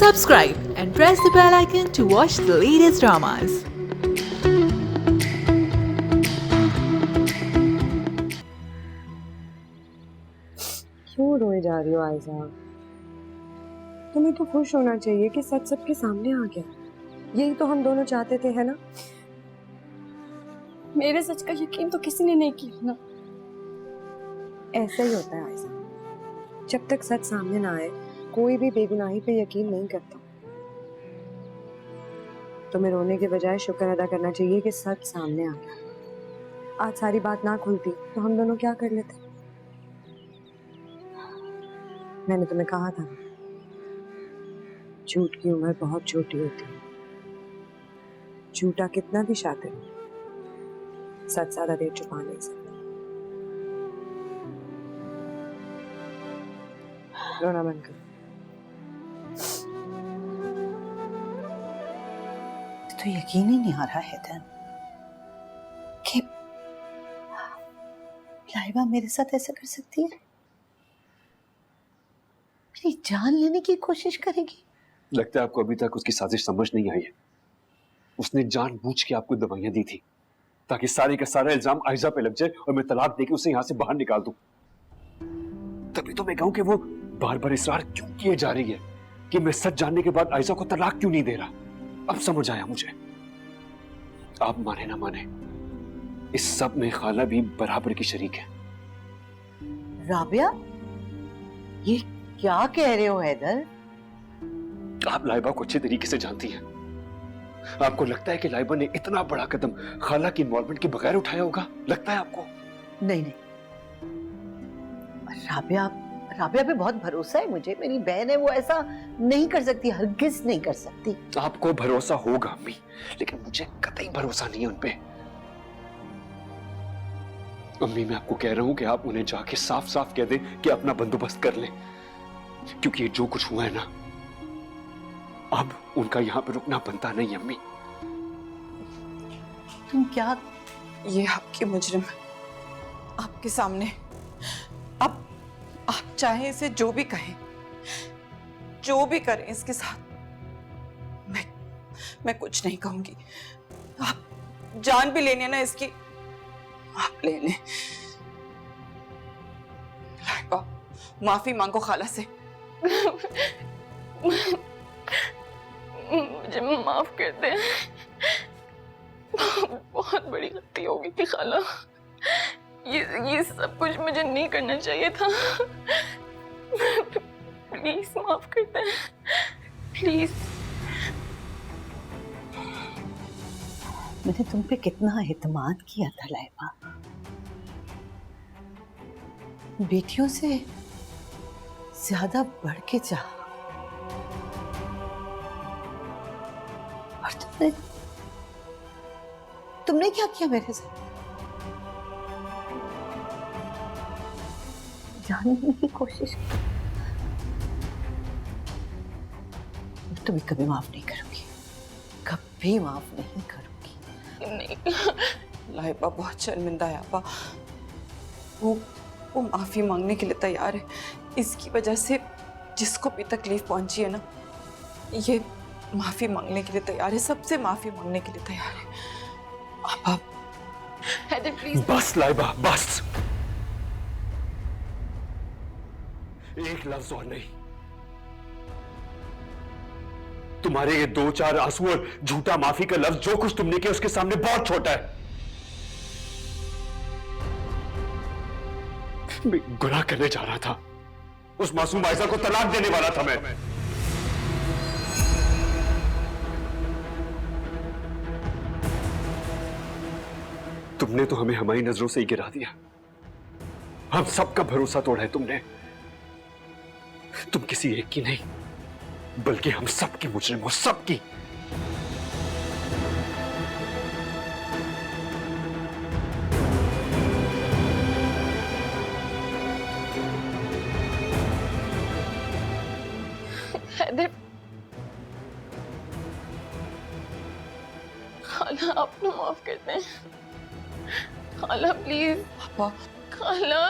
subscribe and press the bell icon to watch the latest dramas. क्यों रोए जा रही हो आयजा? तुम्हें तो खुश होना चाहिए कि सच सबके सामने आ गया। यही तो हम दोनों चाहते थे, है ना? मेरे सच का यकीन तो किसी ने नहीं किया ना। ऐसा ही होता है आयजा, जब तक सच सामने ना आए कोई भी बेगुनाही पे यकीन नहीं करता। तुम्हें रोने के बजाय शुक्र अदा करना चाहिए कि सच सामने आ गया। आज सारी बात ना खुलती तो हम दोनों क्या कर लेते? मैंने तुम्हें कहा था, झूठ की उम्र बहुत छोटी होती है। झूठा कितना भी शातिर हो, सच ज्यादा देर छुपा नहीं सकता। रोना बंद करो। तो यकीन ही नहीं आ रहा है धन कि लाइबा मेरे साथ ऐसा कर सकती है। मेरी जान लेने की कोशिश करेगी। लगता है आपको अभी तक उसकी साजिश समझ नहीं आई है। उसने जानबूझ के आपको दवाइयां दी थी ताकि सारे का सारा इल्जाम आयजा पे लग जाए और मैं तलाक देके उसे यहां से बाहर निकाल दूं। तभी तो मैं कहूं कि वो बार बार इसरार क्यों किए जा रही है कि मैं सच जानने के बाद आयजा को तलाक क्यों नहीं दे रहा। अब समझ आया मुझे। आप माने ना माने, इस सब में खाला भी बराबर की शरीक है। राबिया, ये क्या कह रहे हो हैदर? आप लाइबा को अच्छे तरीके से जानती हैं। आपको लगता है कि लाइबा ने इतना बड़ा कदम खाला की इन्वॉल्वमेंट के बगैर उठाया होगा? लगता है आपको? नहीं नहीं, राबिया राबिया पे बहुत भरोसा है मुझे। मेरी बहन है, वो ऐसा नहीं कर सकती, हरगिज नहीं कर सकती। आपको भरोसा होगा अम्मी, लेकिन मुझे कतई भरोसा नहीं है उन पे। अम्मी, मैं आपको कह रहा हूं कि आप उन्हें जाके साफ साफ कह दें कि अपना बंदोबस्त कर लें, क्योंकि ये जो कुछ हुआ है ना, अब उनका यहां पे रुकना बनता नहीं। अम्मी, तुम क्या? ये आपके मुजरिम आपके सामने। अब आप चाहे इसे जो भी कहें, जो भी करें इसके साथ, मैं कुछ नहीं कहूंगी। आप जान भी लेनी है ना इसकी, आप ले लें। लाइबा, माफी मांगो खाला से। मुझे माफ कर दे। बहुत बड़ी गलती हो गई थी खाला। ये सब कुछ मुझे नहीं करना चाहिए था। प्लीज माफ कर दे, प्लीज। मैंने तुम पे कितना एतमाद किया था लाइबा। बेटियों से ज्यादा बढ़ के चाह, और तुमने क्या किया मेरे साथ? जानने की कोशिश की। तुम्हें कभी माफ नहीं करूंगी, कभी माफ नहीं करूंगी। नहीं लाइबा बहुत शर्मिंदा है आपा। वो माफी मांगने के लिए तैयार है। इसकी वजह से जिसको भी तकलीफ पहुंची है ना, ये माफी मांगने के लिए तैयार है, सबसे माफी मांगने के लिए तैयार है। आपा हैदर प्लीज। बस लाइबा, बस। एक लफ्ज और नहीं। तुम्हारे ये 2-4 आंसू और झूठा माफी का लफ्ज, जो कुछ तुमने किया उसके सामने बहुत छोटा है। मैं गुनाह करने जा रहा था। उस मासूम आयजा को तलाक देने वाला था मैं। तुमने तो हमें हमारी नजरों से ही गिरा दिया। हम सबका भरोसा तोड़ा है तुमने। तुम किसी एक की नहीं, बल्कि हम सबकी मुजरिम हो, सबकी। हैदर, खाला आप तो माफ कर दें। खाला प्लीज। पापा, खाला